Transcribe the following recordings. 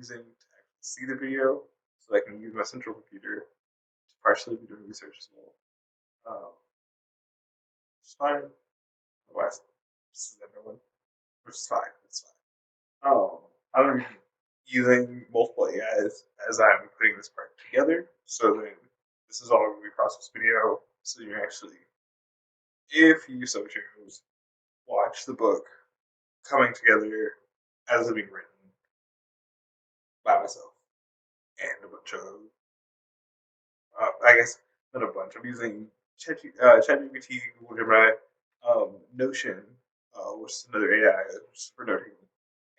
using to actually see the video, so I can use my central computer to partially be doing research as well. It's fine. Otherwise, this is everyone, which is fine. It's fine. I'm going to be using multiple AIs as I'm putting this part together. So then this is all going to be processed video. So you actually, if you so choose, watch the book coming together as it being written by myself and a bunch of, I guess, not a bunch. I'm using ChatGPT, Google Gemini, Notion, which is another AI for noting,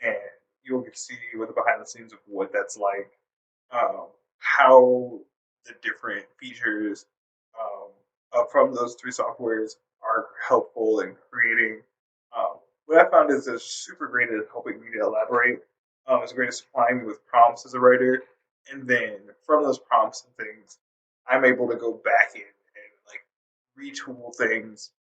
and you'll get to see what the behind the scenes of what that's like, how the different features from those three softwares are helpful in creating. What I found is it's super great at helping me to elaborate. It's great at supplying me with prompts as a writer, and then from those prompts and things, I'm able to go back in and like retool things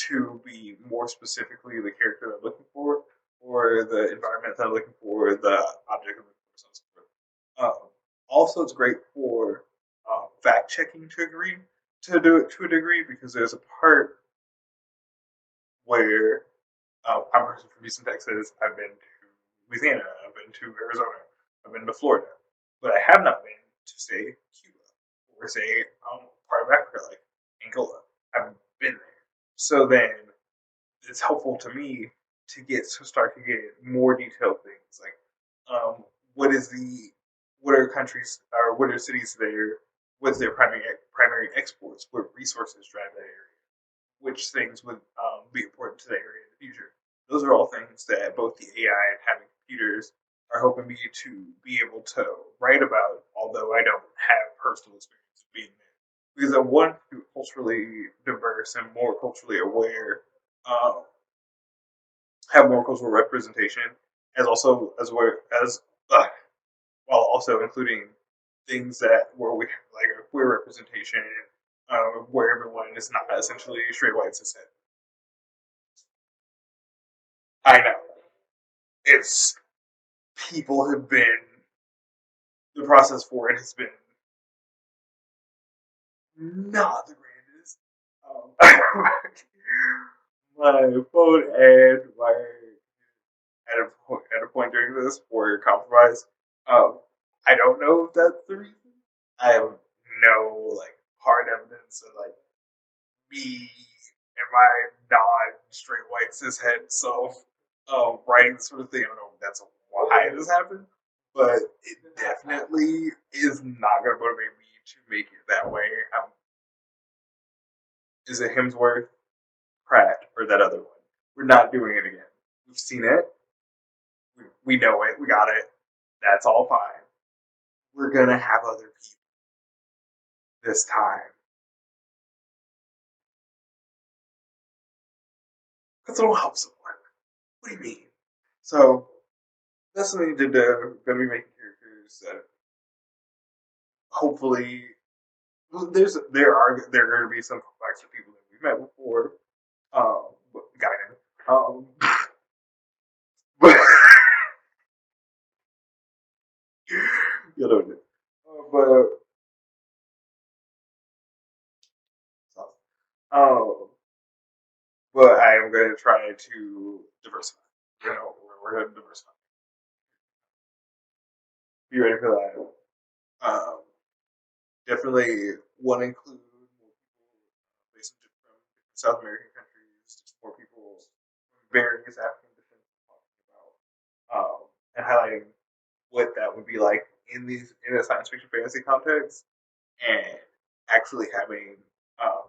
to be more specifically the character that I'm looking for, or the environment that I'm looking for, the object I'm looking for, so on and so forth. Also, it's great for fact checking to do it to a degree because there's a part where I'm a person from Houston, Texas. I've been to Louisiana. I've been to Arizona. I've been to Florida, but I have not been to say Cuba or say part of Africa like Angola. I've been there, so then it's helpful to me to start to get more detailed things like what is the what are countries or what are cities there, what's their primary exports, what resources drive that area, which things would be important to the area in the future. Those are all things that both the AI and having computers are helping me to be able to write about, although I don't have personal experience of being there. Because I want to be culturally diverse and more culturally aware, um, have more cultural representation, as also as well as while also including things that where we like a queer representation, where everyone is not essentially straight white cishet. I know it's people have been the process for it has been not the greatest. My phone and my at a point during this were compromised. Um, I don't know if that's the reason. I have no like hard evidence of like me and my non straight white cishet self writing this sort of thing. I don't know if that's why this happened, but it definitely is not going to motivate me to make it that way. Is it Hemsworth, Pratt, or that other one? We're not doing it again. We've seen it. We know it. We got it. That's all fine. We're going to have other people this time. Because it'll help someone. What do you mean? So, that's something to do. Going to be making characters that hopefully there are going to be some complex people that we've met before. Guiding. But you know, but um, but I am going to try to diversify. We're going to diversify. Be ready for that. Definitely want to include more people based from different South American countries, just more people from various African descent talking about and highlighting what that would be like in a science fiction fantasy context, and actually having um,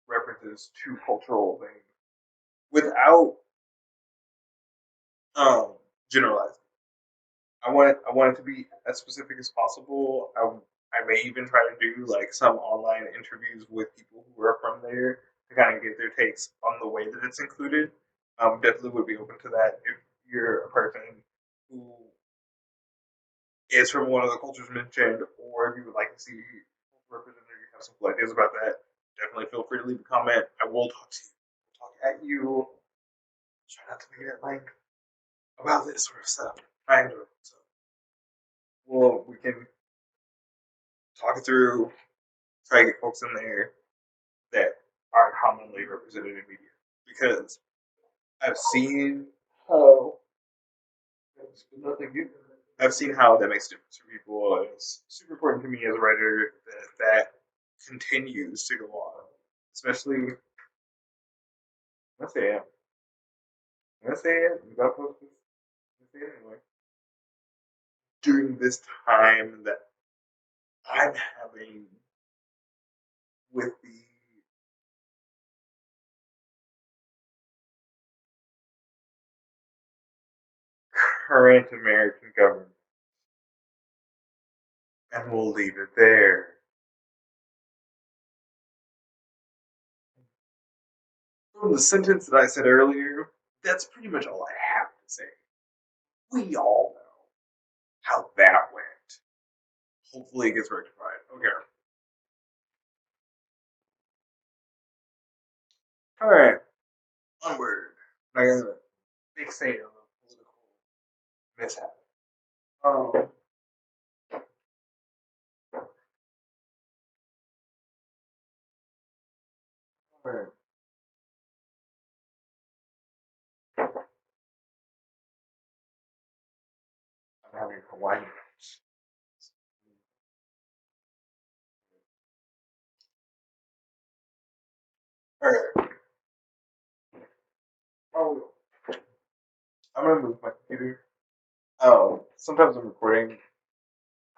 references to cultural things without um, generalizing. I want it to be as specific as possible. I may even try to do like some online interviews with people who are from there to kind of get their takes on the way that it's included. Definitely would be open to that if you're a person who is from one of the cultures mentioned, or if you would like to see represented, or you have some cool ideas about that. Definitely feel free to leave a comment. I will talk to you, talk at you. Try not to make it like about this sort of stuff. I enjoy it. So can talk it through, try to get folks in there that aren't commonly represented in media. Because I've seen how I've seen how that makes a difference for people. And it's super important to me as a writer that continues to go on. Especially, let's say it. Let's say it. You gotta post this. Let's say it anyway. During this time that I'm having with the current American government, and we'll leave it there. From the sentence that I said earlier, that's pretty much all I have to say. We all know how that went. Hopefully it gets rectified. Okay. Alright. Onward. I got a fixate on the political mishap. Um, alright. I'm having Hawaiian. Alright. Oh, I'm gonna move my computer. Oh, sometimes I'm recording.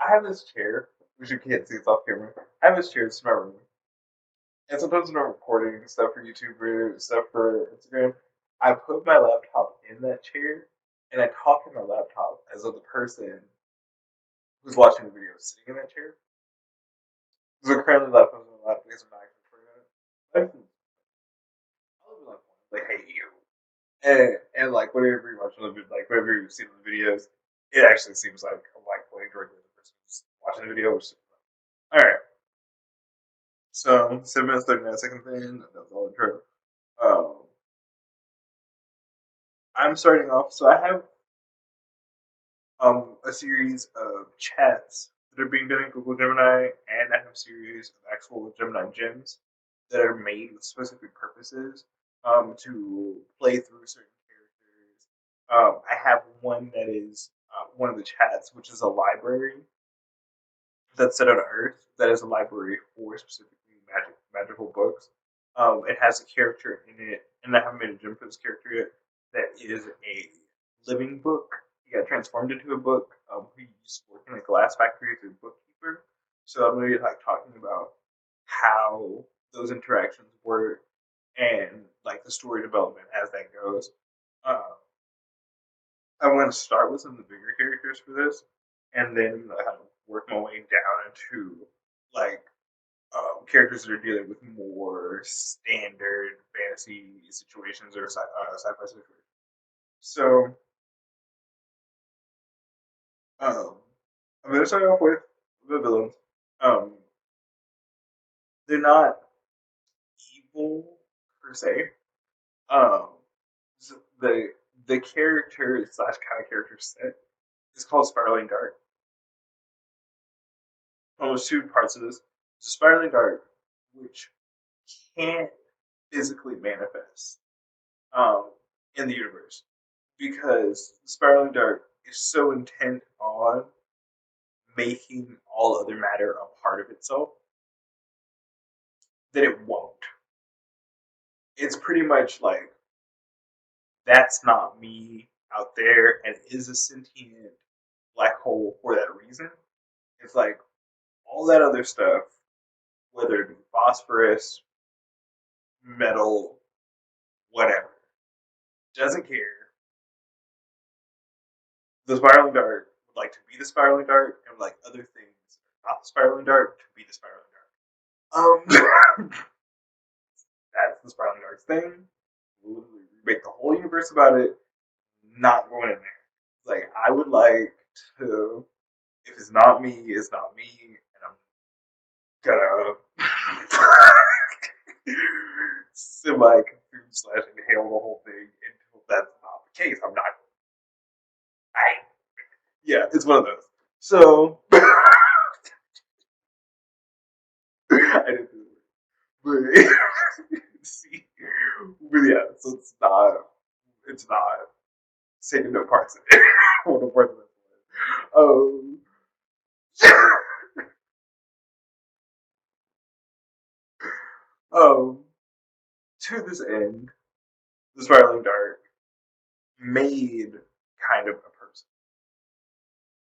I have this chair, which you can't see, it's off camera. I have this chair, it's in my room. And sometimes when I'm recording stuff for YouTube or stuff for Instagram, I put my laptop in that chair and I talk in my laptop as though the person who's watching the video is sitting in that chair. So currently the laptop's in my lap because I'm not actually recording it. I'll be like, hey you. And like whenever you watch the video, like whenever you see the videos, it actually seems like I'm like playing directly with the person who's watching the video, which is alright. So 7 minutes 39 seconds in, that's all the true. I'm starting off, so I have a series of chats that are being done in Google Gemini, and I have a series of actual Gemini gems that are made with specific purposes to play through certain characters. I have one that is one of the chats, which is a library that's set on Earth, that is a library for specifically magical books. It has a character in it, and I haven't made a gem for this character yet, that is a living book. He got transformed into a book. He used to work in a glass factory as a bookkeeper. So I'm going to be like talking about how those interactions work and like the story development as that goes. Uh, I want to start with some of the bigger characters for this, and then work my way down into like characters that are dealing with more standard fantasy situations or sci-fi situations. So um, I'm going to start off with the villains. Um, they're not evil per se. Um, the the character slash kind of character set is called Spiraling Dark. There's two parts of this. There's a Spiraling Dark, which can't physically manifest um, in the universe because the Spiraling Dark is so intent on making all other matter a part of itself that it won't. It's pretty much like that's not me out there and is a sentient black hole for that reason. It's like all that other stuff, whether it be phosphorus, metal, whatever, doesn't care. The spiraling dart would like to be the spiraling dart, and would like other things not the spiraling dart to be the spiraling dart. That's the spiraling dart's thing. We'll literally make the whole universe about it. Not going in there. Like I would like to. If it's not me, it's not me, and I'm gonna semi confuse slash inhale the whole thing until that's not the case. I'm not. I Yeah, it's one of those. So But see, but yeah, so it's not taking no parts in it. Or no parts in it. Um, um, to this end, the spiraling dart made kind of a person.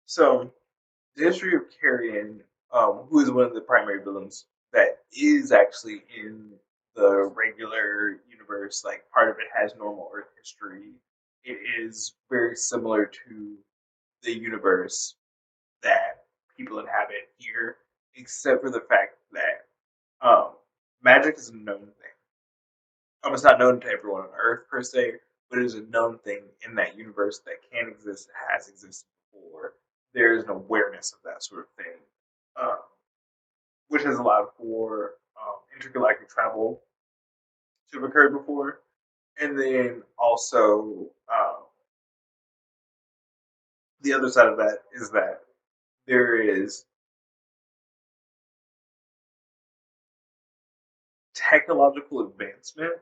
So the history of Carrion, who is one of the primary villains that is actually in the regular universe, like part of it has normal Earth history. It is very similar to the universe that people inhabit here, except for the fact that magic is a known thing. It's not known to everyone on Earth per se, but it is a known thing in that universe that can exist, has existed before. There is an awareness of that sort of thing, um, which has allowed for intergalactic travel to have occurred before. And then also, the other side of that is that there is technological advancement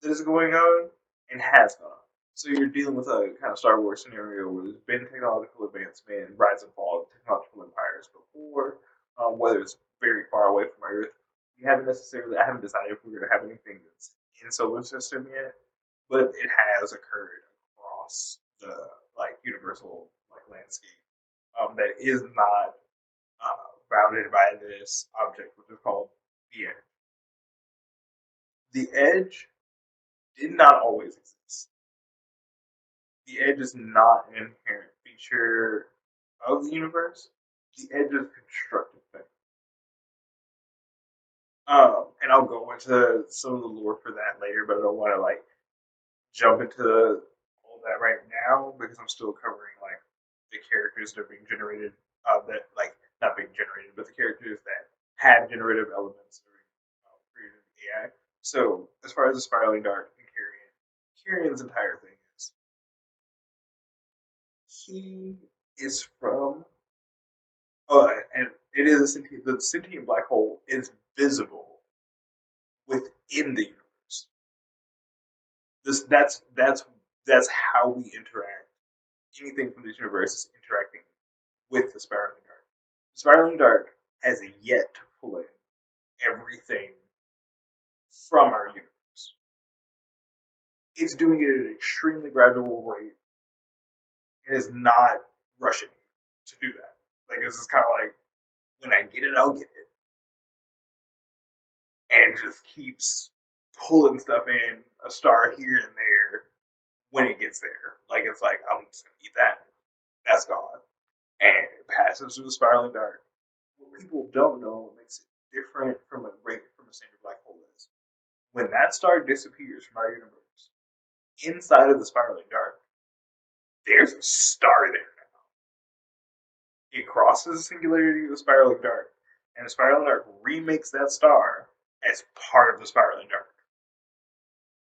that is going on and has gone on. So you're dealing with a kind of Star Wars scenario where there's been technological advancement, rise and fall of technological empires before, whether it's very far away from Earth. We haven't necessarily, I haven't decided if we're going to have anything that's in solar system yet, but it has occurred across the like universal like landscape that is not bounded by this object, which is called the Edge. The Edge did not always exist. The edge is not an inherent feature of the universe. The edge is a constructed thing. And I'll go into some of the lore for that later, but I don't want to like jump into all that right now because I'm still covering like the characters that are being generated. That like not being generated, but the characters that have generative elements that are created in AI. So as far as the spiraling dart and Carrion's entire thing is he is from and it is a sentient. The sentient black hole is visible within the universe. This that's how we interact. Anything from this universe is interacting with the spiraling dart. The spiraling dart has yet to pull in everything from our universe. It's doing it at an extremely gradual rate and is not rushing to do that. Like this is kind of like when I get it, I'll get it, and just keeps pulling stuff in a star here and there when it gets there. Like it's like I'm just gonna eat that. That's gone, and it passes through the spiraling dart. What people don't know what makes it different from a standard black hole is when that star disappears from our universe. Inside of the spiraling dart, there's a star there now. It crosses the singularity of the spiraling dart, and the spiraling dart remakes that star as part of the spiraling dart.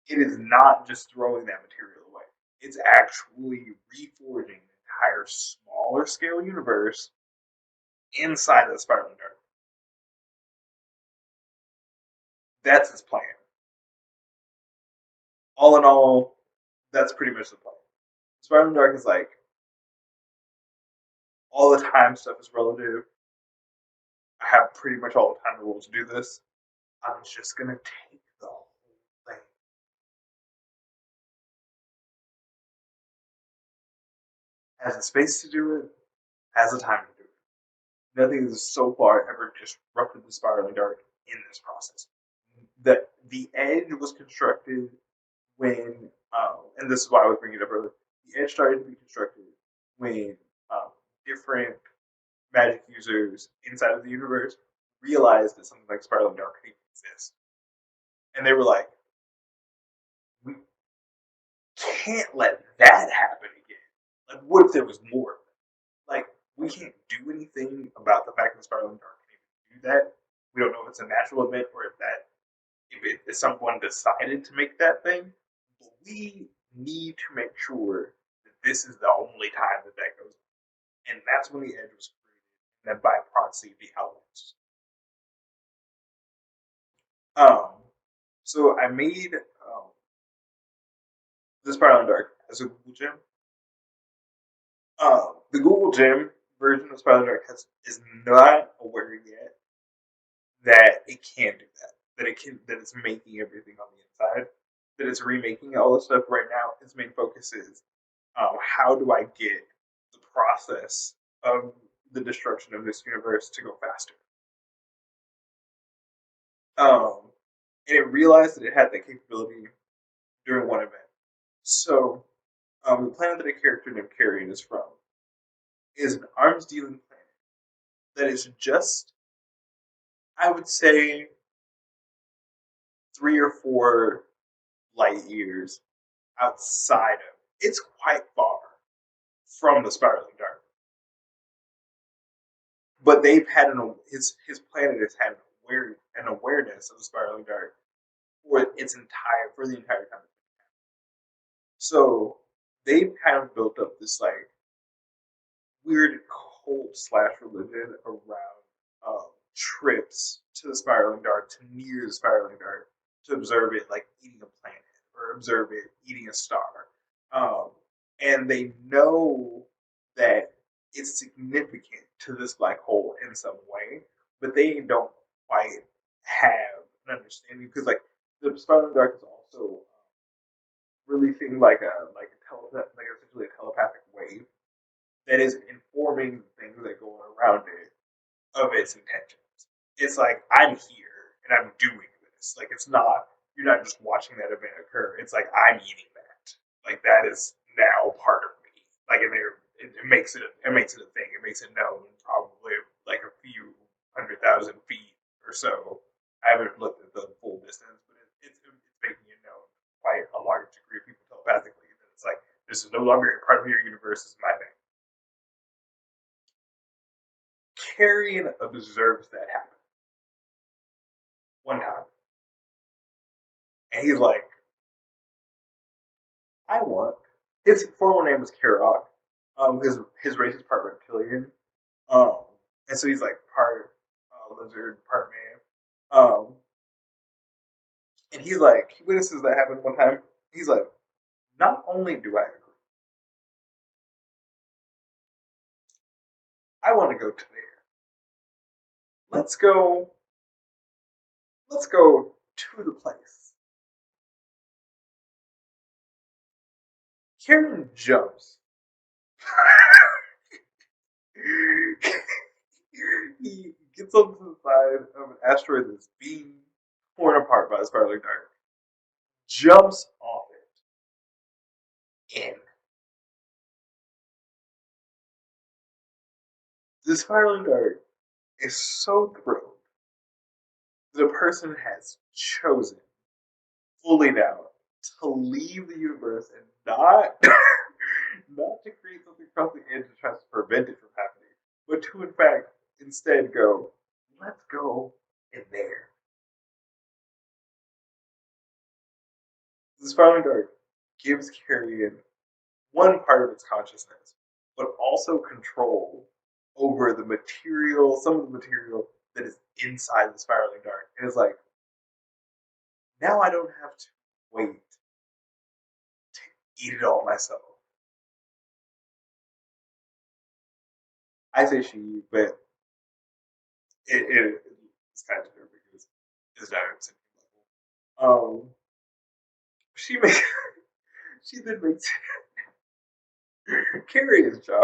It is not just throwing that material away. It's actually reforging an entire smaller scale universe inside of the spiraling dart. That's his plan. All in all, that's pretty much the plan. Spiraling dart is like all the time stuff is relative. I have pretty much all the time in the world to do this. I'm just gonna take the whole thing. Has the space to do it, has the time to do it. Nothing has so far ever disrupted the spiraling dart in this process. The edge was constructed when, and this is why I was bringing it up earlier. The edge started to be constructed when different magic users inside of the universe realized that something like spiraling dart could even exist, and they were like, "We can't let that happen again. Like, what if there was more of it? Like, we can't do anything about the fact that spiraling dart can even do that. We don't know if it's a natural event or if someone decided to make that thing. But we need to make sure that this is the only time that that goes on. And that's when the edge was created. And then by proxy, the outlets. So I made the Spiraling Dark as a Google Gem. The Google Gem version of Spiraling Dark is not aware yet that it can do that. That it's making everything on the inside. That it's remaking all this stuff right now. Its main focus is how do I get the process of the destruction of this universe to go faster. Um, and it realized that it had that capability during one event. So the planet that a character named Carrion is from is an arms dealing planet that is just, I would say, 3 or 4 light years outside of. It's quite far from the spiraling dark, but they've had his planet has had an awareness of the spiraling dark for the entire time. So they've kind of built up this like weird cult slash religion around trips to the spiraling dark, to near the spiraling dark, to observe it like eating a planet or observe it eating a star. Um, and they know that it's significant to this black hole in some way, but they don't quite have an understanding because like the spiraling dark is also releasing like essentially a telepathic wave that is informing the things that go around it of its intentions. It's like I'm here and I'm doing this. Like it's not you're not just watching that event occur. It's like I'm eating that. Like that is now part of me. Like and it makes it a thing. It makes it known probably like a few 100,000 feet or so. I haven't looked at the full distance, but it's making it known quite a large degree of people telepathically that it's like this is no longer a part of your universe. This is my thing. Carrion observes that happen one time, and he's like, "I want." His formal name was Karok. His race is part reptilian, um, and so he's like part lizard, part man. And he's like, he witnesses that happen one time. He's like, not only do I agree, I want to go to there. Let's go. Let's go to the place. Karen jumps. He gets onto the side of an asteroid that's being torn apart by the spiraling dark, jumps off it, in. The spiraling dark is so thrilled that a person has chosen fully now to leave the universe and not not to create something from the edge to try to prevent it from happening, but to in fact instead go, let's go in there. The spiraling dark gives Carrion one part of its consciousness, but also control over the material, some of the material that is inside the spiraling dark. And it's like, now I don't have to wait to eat it all myself. I say she, but it's kind of different because it's not at the same level. She makes she then makes Carrie's job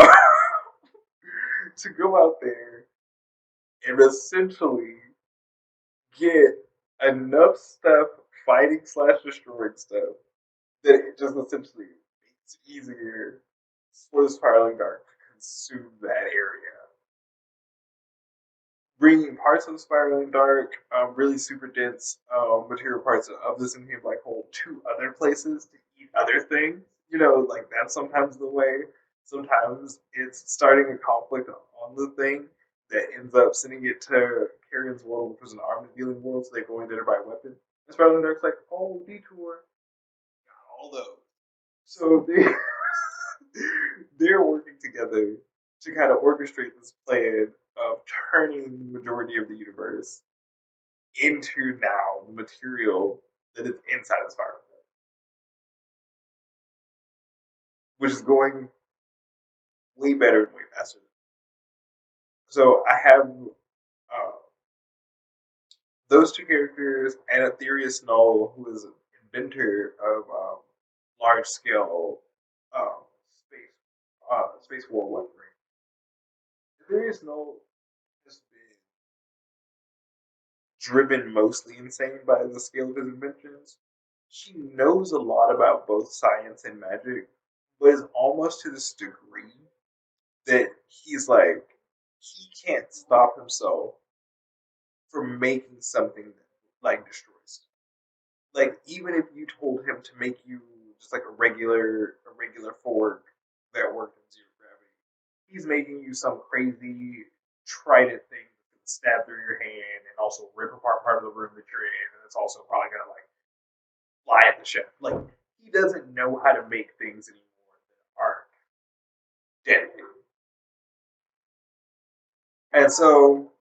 to go out there and essentially get enough stuff fighting slash destroying stuff that it just essentially makes it easier for the spiraling dark to consume that area. Bringing parts of the spiraling dark, really super dense material parts of this Inhuman black hole to other places to eat other things. You know, like that's sometimes the way. Sometimes it's starting a conflict on the thing that ends up sending it to Carrion's world, which was an armed dealing world, so they go in there to buy weapons. And Spiraling Dark's like, oh, detour, got all those. So they're working together to kind of orchestrate this plan of turning the majority of the universe into now the material that is inside the spiral, which is going way better and way faster. So I have uh, those two characters and Aetherius Null, who is an inventor of large scale um, space space war weaponry. Aetherius Null has been driven mostly insane by the scale of his inventions. She knows a lot about both science and magic, but is almost to this degree that he's like he can't stop himself from making something that like destroys. Like even if you told him to make you just like a regular fork that worked in zero gravity, he's making you some crazy trident thing that can stab through your hand and also rip apart part of the room that you're in, and it's also probably gonna like fly at the chef. Like he doesn't know how to make things anymore that aren't deadly. And so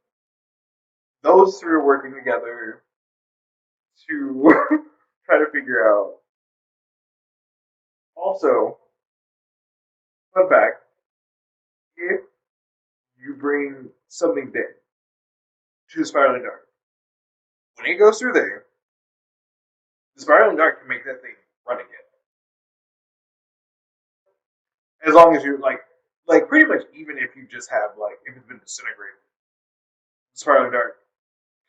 those three are working together to try to figure out. Also, fun fact: if you bring something dead to the spiraling dark, when it goes through there, the spiraling dark can make that thing run again. As long as you like pretty much even if you just have like if it's been disintegrated, the spiraling dark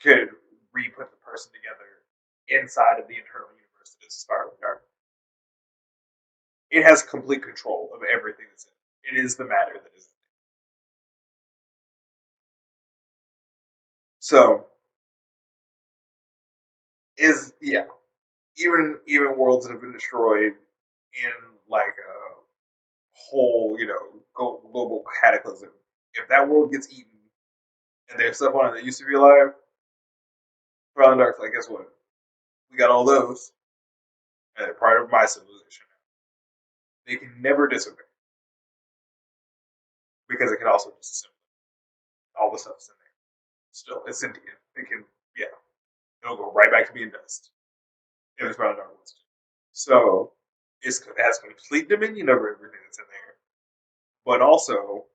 could re-put the person together inside of the internal universe that is the spiraling dark. It has complete control of everything that's in it. It is the matter that is in it. So is yeah. Even worlds that have been destroyed in like a whole, global cataclysm. If that world gets eaten and there's stuff on it that used to be alive, Prowling Dark's like, guess what? We got all those, and they're part of my civilization. They can never disobey because it can also disassemble all the stuff's in there. Still, it's sentient. It can, yeah, it'll go right back to being dust if it's Prowling Dark wants to. So it has complete dominion over everything that's in there, but also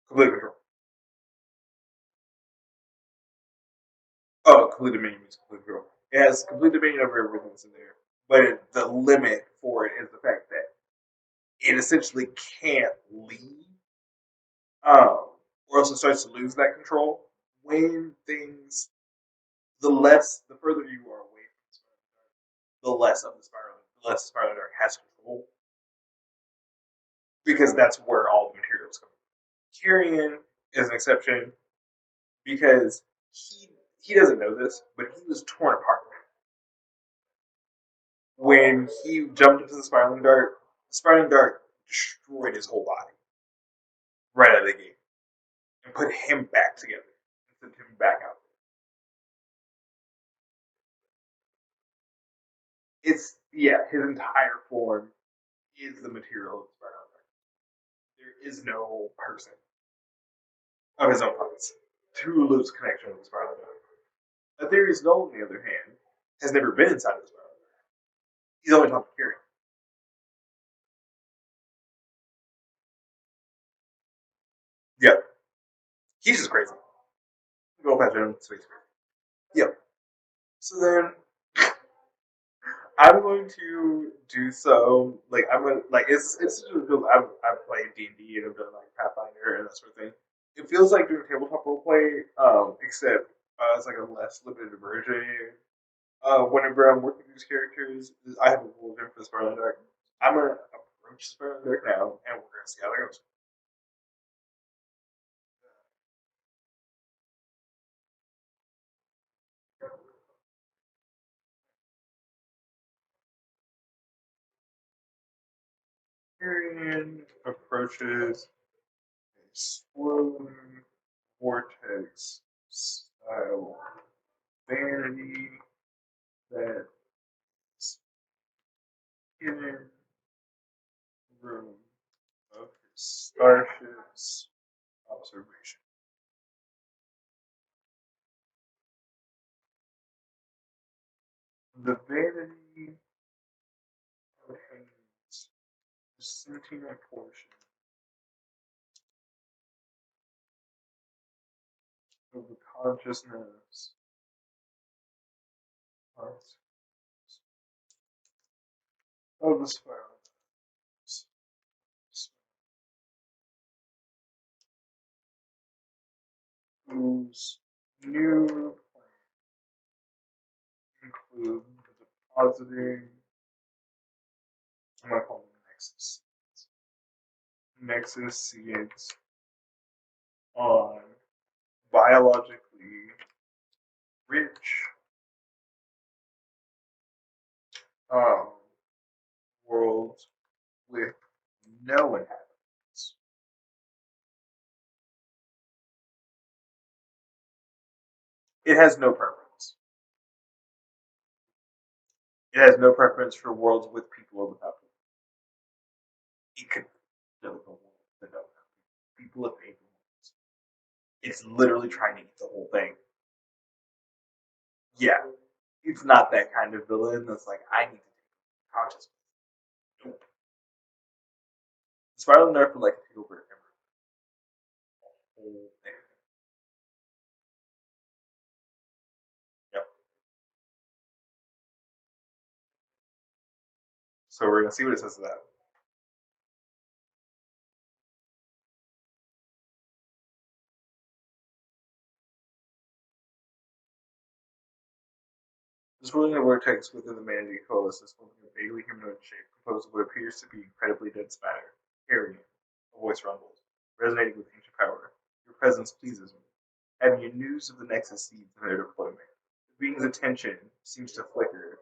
complete control. Oh, complete dominion means complete control. It has complete dominion over everything that's in there. But the limit for it is the fact that it essentially can't leave, um, or else it starts to lose that control. When things, the further you are away from the spiral, the less the spiral dark has control, because that's where all the materials come. Kyrian is an exception because he doesn't know this, but he was torn apart when he jumped into the spiraling dark destroyed his whole body right out of the gate and put him back together and sent him back out. It's yeah, his entire form is the material of the spiraling dark. There is no person of his own parts to lose connection with the spiraling dark. Aetherius Null, on the other hand, has never been inside of the spiraling dark. He's only talked to Kyrian. Yeah, he's just crazy. Go past him, space crazy. Yep. So then I'm going to do so. Like I'm gonna like it's just because I've played D&D and I've done like Pathfinder and that sort of thing. It feels like doing tabletop roleplay, except it's like a less limited version. Whenever I'm working with these characters, I have a rule for the Spartan Dark. I'm gonna approach Spartan Dark now, and we're gonna see how that goes. Tyrion approaches a swirling vortex style vanity that is hidden room of his starship's observation. The vanity contains the sentient portion of the consciousness of the spiral, whose new include the depositing, I'm going to call them nexus. Nexus seeds on biologically rich um, worlds with no inhabitants. It has no preference. It has no preference for worlds with people or without people. It could fill the world without people if it wants. It's literally trying to eat the whole thing. Yeah, it's not that kind of villain that's like, I need to take consciousness. Nope. Spiral and Nerf would like to take over every whole thing. Yep. So we're gonna see what it says to that. This ruling of vortex within the Manatee Coalescence is holding a vaguely humanoid shape composed of what appears to be incredibly dense matter. Hearing it, a voice rumbles, resonating with ancient power. Your presence pleases me. Have you news of the Nexus seeds and their deployment? The being's attention seems to flicker